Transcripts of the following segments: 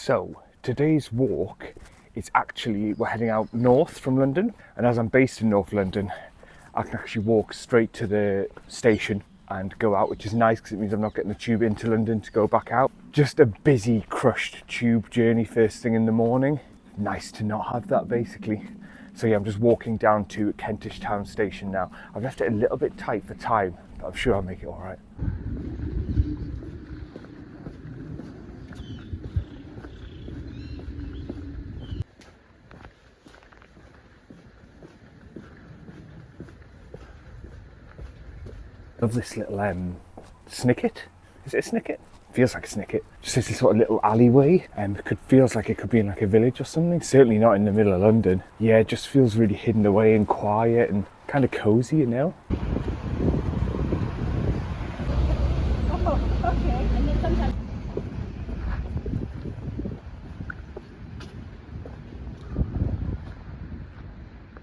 So today's walk is actually, we're heading out north from London, and as I'm based in North London, I can actually walk straight to the station and go out, which is nice because it means I'm not getting the tube into London to go back out. Just a busy, crushed tube journey first thing in the morning. Nice to not have that, basically. So yeah, I'm just walking down to Kentish Town Station now. I've left it a little bit tight for time, but I'm sure I'll make it all right. Love this little snicket. Is it a snicket? Feels like a snicket. Just this sort of little alleyway, and feels like it could be in like a village or something. Certainly not in the middle of London. Yeah, it just feels really hidden away and quiet and kind of cozy, you know. Oh, okay. And then sometimes.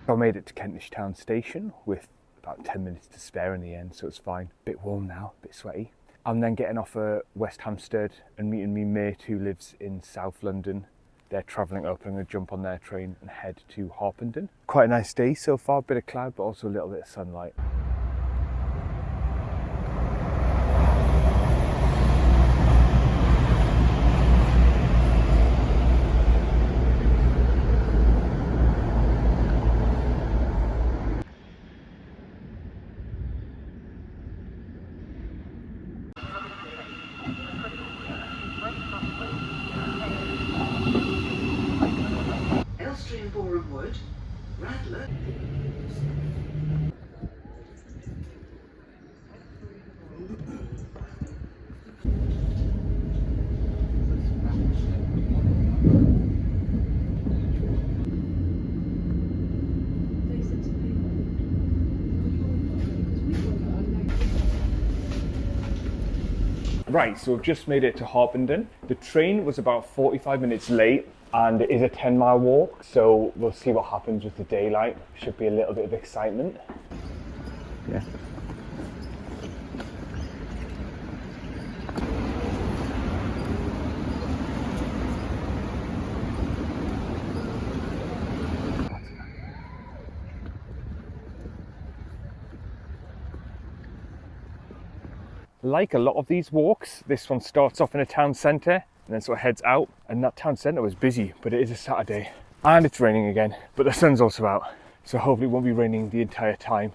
I made it to Kentish Town Station with about 10 minutes to spare in the end, so it's fine. Bit warm now, bit sweaty. I'm then getting off at West Hampstead and meeting me mate who lives in South London. They're travelling up, and I'm going to jump on their train and head to Harpenden. Quite a nice day so far, bit of cloud but also a little bit of sunlight. Right, so we've just made it to Harpenden. The train was about 45 minutes late and it is a 10-mile walk, so we'll see what happens with the daylight. Should be a little bit of excitement. Yeah. Like a lot of these walks, this one starts off in a town centre and then sort of heads out, and that town centre was busy, but it is a Saturday and it's raining again, but the sun's also out, so hopefully it won't be raining the entire time.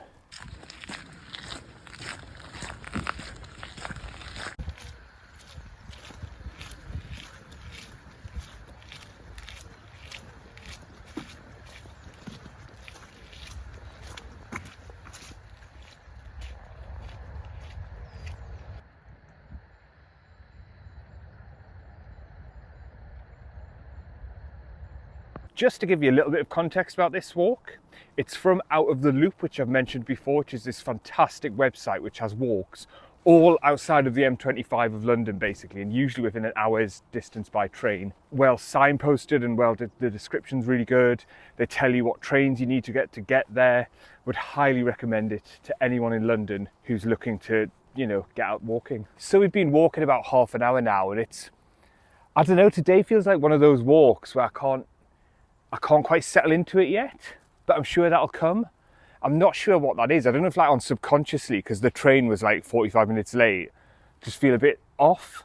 Just to give you a little bit of context about this walk, it's from Out of the Loop, which I've mentioned before, which is this fantastic website which has walks all outside of the M25 of London basically, and usually within an hour's distance by train. Well signposted, and the description's really good. They tell you what trains you need to get there. Would highly recommend it to anyone in London who's looking to, you know, get out walking. So we've been walking about half an hour now, and it's, I don't know, today feels like one of those walks where I can't quite settle into it yet, but I'm sure that'll come. I'm not sure what that is. I don't know if like on subconsciously, because the train was like 45 minutes late, just feel a bit off.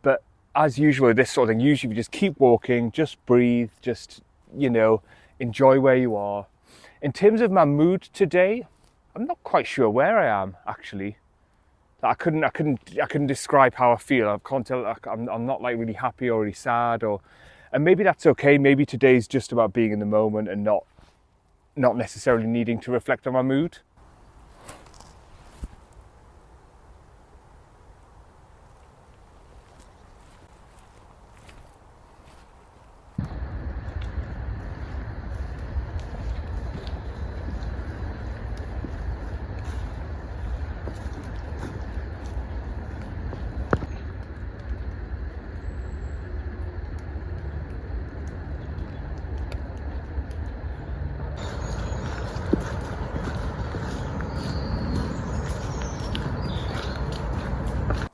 But as usual, this sort of thing, usually we just keep walking, just breathe, just, you know, enjoy where you are. In terms of my mood today, I'm not quite sure where I am actually. I couldn't describe how I feel. I can't tell. I'm not like really happy or really sad, and maybe that's okay. Maybe today's just about being in the moment and not necessarily needing to reflect on my mood.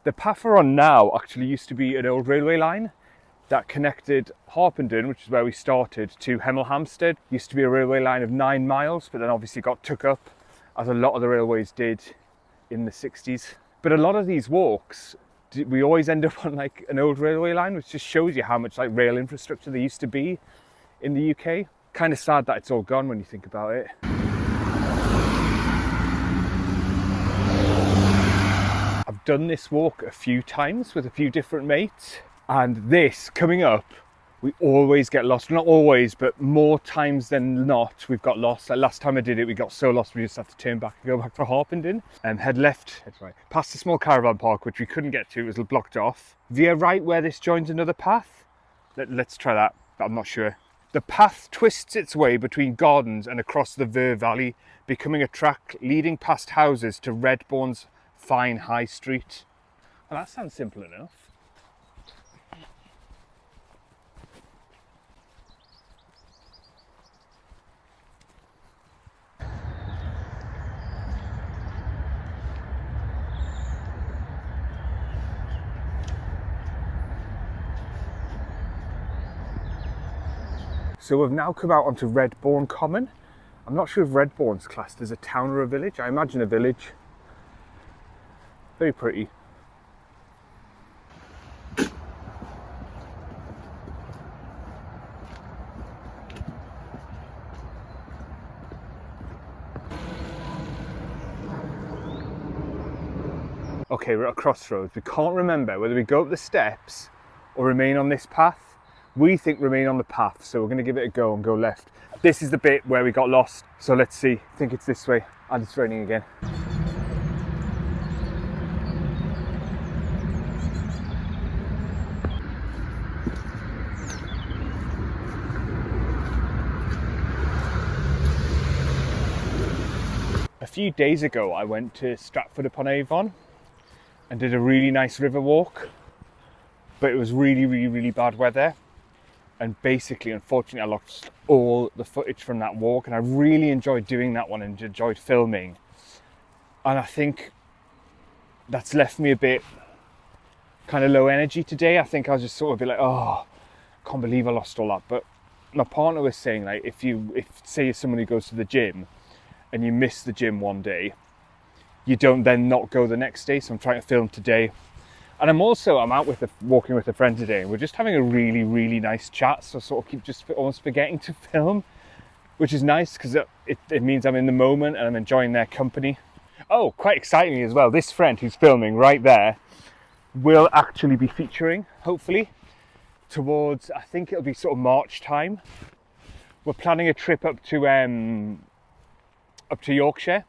The path we're on now actually used to be an old railway line. that connected Harpenden, which is where we started, to Hemel Hempstead. Used to be a railway line of 9 miles, but then obviously got took up, as a lot of the railways did in the 60s. But a lot of these walks, we always end up on like an old railway line, which just shows you how much like rail infrastructure there used to be in the UK. Kind of sad that it's all gone when you think about it. I've done this walk a few times with a few different mates, and this coming up, we always get lost. Not always, but more times than not, we've got lost. Like last time I did it, we got so lost we just had to turn back and go back to Harpenden. Head left, head right, past a small caravan park, which we couldn't get to, it was blocked off. Veer right where this joins another path. Let's try that, but I'm not sure. The path twists its way between gardens and across the Ver Valley, becoming a track leading past houses to Redbourn's fine high street. Well, that sounds simple enough. So we've now come out onto Redbourn Common. I'm not sure if Redbourne's classed as a town or a village. I imagine a village. Very pretty. Okay, we're at a crossroads. We can't remember whether we go up the steps or remain on this path. We think remain on the path, so we're going to give it a go and go left. This is the bit where we got lost, so let's see. I think it's this way, and it's raining again. A few days ago, I went to Stratford-upon-Avon and did a really nice river walk, but it was really bad weather. And basically, unfortunately, I lost all the footage from that walk, and I really enjoyed doing that one and enjoyed filming. And I think that's left me a bit kind of low energy today. I think I'll just sort of be like, oh, I can't believe I lost all that. But my partner was saying, like, if say you're someone who goes to the gym and you miss the gym one day, you don't then not go the next day. So I'm trying to film today. And I'm out walking with a friend today, and we're just having a really nice chat. So I sort of keep just almost forgetting to film, which is nice because it means I'm in the moment and I'm enjoying their company. Oh, quite excitingly as well, this friend who's filming right there will actually be featuring, hopefully, towards, I think it'll be sort of March time. We're planning a trip up to Yorkshire.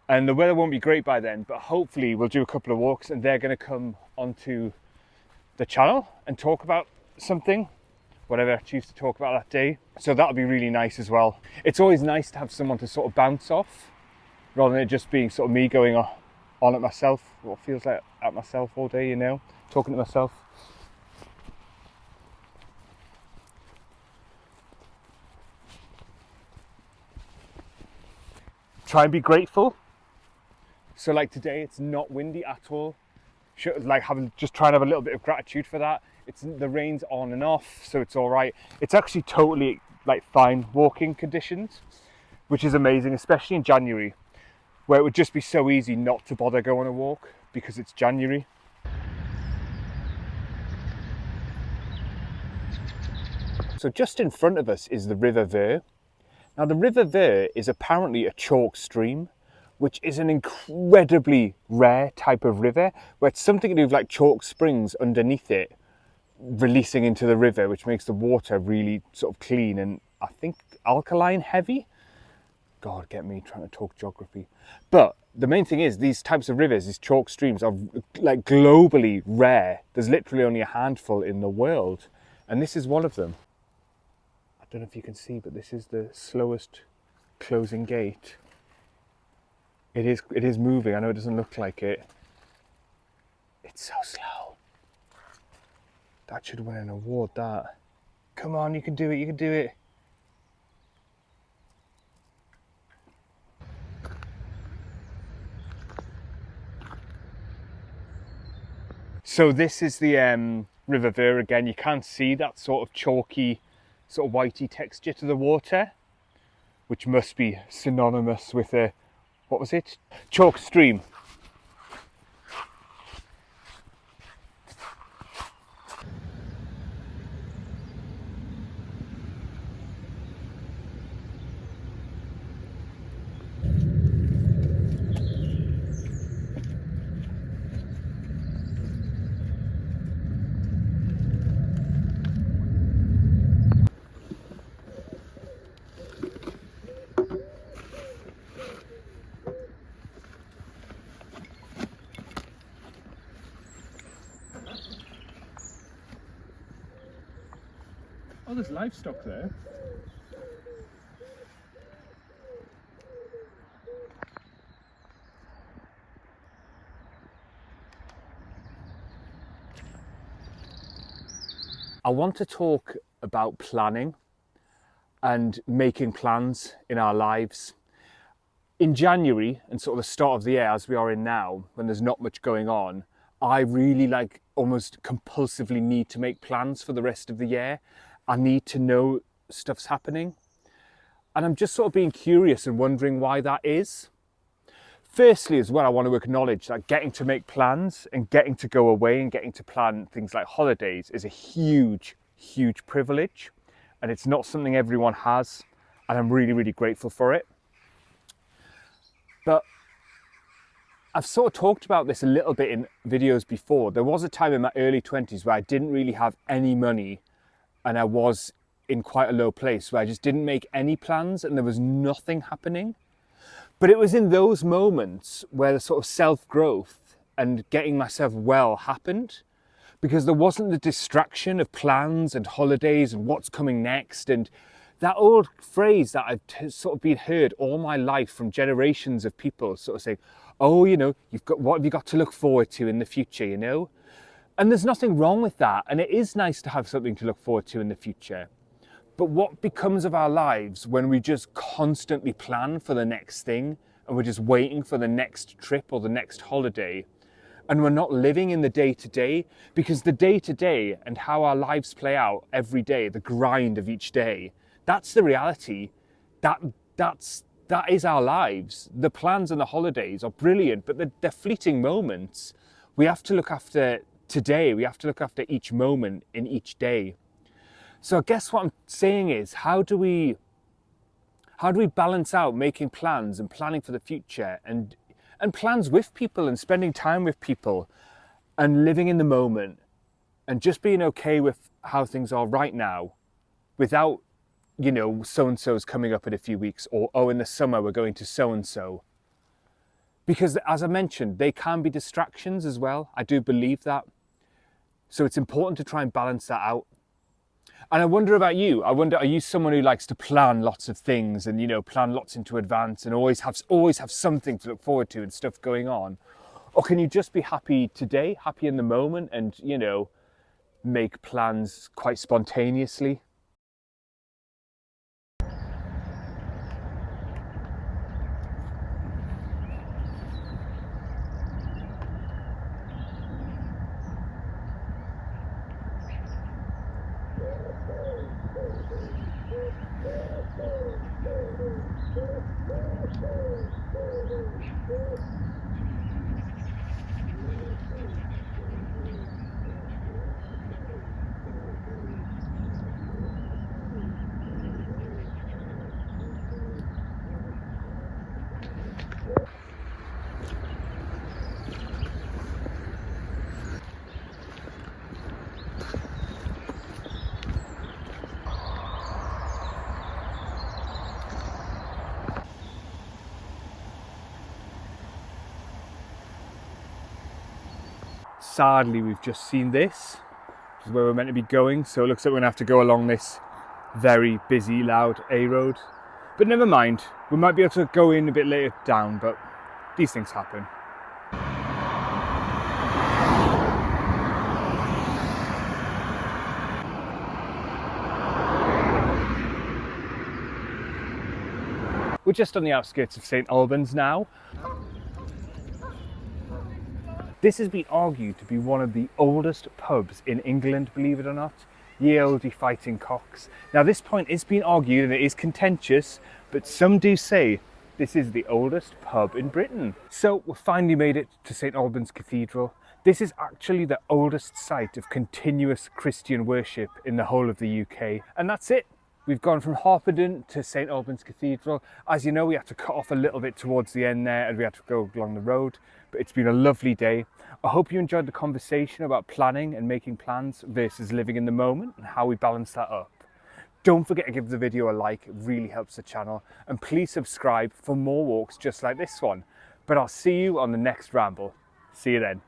And the weather won't be great by then, but hopefully we'll do a couple of walks and they're going to come onto the channel and talk about something, whatever I choose to talk about that day. So that'll be really nice as well. It's always nice to have someone to sort of bounce off, rather than it just being sort of me going on at myself, what feels like at myself all day, you know, talking to myself. Try and be grateful. So like today, it's not windy at all. Just try and have a little bit of gratitude for that. The rain's on and off, so it's all right. It's actually totally like fine walking conditions, which is amazing, especially in January, where it would just be so easy not to bother going on a walk because it's January. So just in front of us is the River Ver. Now the River Ver is apparently a chalk stream, which is an incredibly rare type of river, where it's something to do with like chalk springs underneath it releasing into the river, which makes the water really sort of clean and I think alkaline heavy. God, get me trying to talk geography. But the main thing is these types of rivers, these chalk streams, are like globally rare. There's literally only a handful in the world, and this is one of them. I don't know if you can see, but this is the slowest closing gate. It is moving. I know it doesn't look like it. It's so slow. That should win an award, that. Come on, you can do it, you can do it. So this is the River Ver again. You can see that sort of chalky, sort of whitey texture to the water, which must be synonymous with a, what was it? Chalk stream. Oh, there's livestock there. I want to talk about planning and making plans in our lives. In January and sort of the start of the year, as we are in now, when there's not much going on, I really almost compulsively need to make plans for the rest of the year. I need to know stuff's happening. And I'm just sort of being curious and wondering why that is. Firstly, as well, I want to acknowledge that getting to make plans and getting to go away and getting to plan things like holidays is a huge, huge privilege. And it's not something everyone has. And I'm really, really grateful for it. But I've sort of talked about this a little bit in videos before. There was a time in my early 20s where I didn't really have any money, and I was in quite a low place where I just didn't make any plans and there was nothing happening. But it was in those moments where the sort of self-growth and getting myself well happened, because there wasn't the distraction of plans and holidays and what's coming next. And that old phrase that I've sort of been heard all my life from generations of people sort of saying, oh, you know, what have you got to look forward to in the future, you know? And there's nothing wrong with that. And it is nice to have something to look forward to in the future. But what becomes of our lives when we just constantly plan for the next thing and we're just waiting for the next trip or the next holiday, and we're not living in the day-to-day? Because the day-to-day and how our lives play out every day, the grind of each day, that's the reality. That is our lives. The plans and the holidays are brilliant, but they're fleeting moments. We have to look after today. We have to look after each moment in each day. So I guess what I'm saying is, how do we balance out making plans and planning for the future and plans with people and spending time with people and living in the moment and just being okay with how things are right now, without, you know, so-and-so's coming up in a few weeks, or, oh, in the summer we're going to so-and-so. Because as I mentioned, they can be distractions as well. I do believe that. So it's important to try and balance that out. And I wonder about you. I wonder, are you someone who likes to plan lots of things and, you know, plan lots into advance and always have something to look forward to and stuff going on? Or can you just be happy today, happy in the moment, and, you know, make plans quite spontaneously? Sadly, we've just seen this, which is where we're meant to be going. So it looks like we're gonna have to go along this very busy, loud A road. But never mind, we might be able to go in a bit later down, but these things happen. We're just on the outskirts of St Albans now. This has been argued to be one of the oldest pubs in England, believe it or not. Ye olde fighting cocks. Now this point is being argued and it is contentious, but some do say this is the oldest pub in Britain. So we've finally made it to St Albans Cathedral. This is actually the oldest site of continuous Christian worship in the whole of the UK. And that's it. We've gone from Harpenden to St Albans Cathedral. As you know, we had to cut off a little bit towards the end there and we had to go along the road, but it's been a lovely day. I hope you enjoyed the conversation about planning and making plans versus living in the moment and how we balance that up. Don't forget to give the video a like, it really helps the channel. And please subscribe for more walks just like this one. But I'll see you on the next ramble. See you then.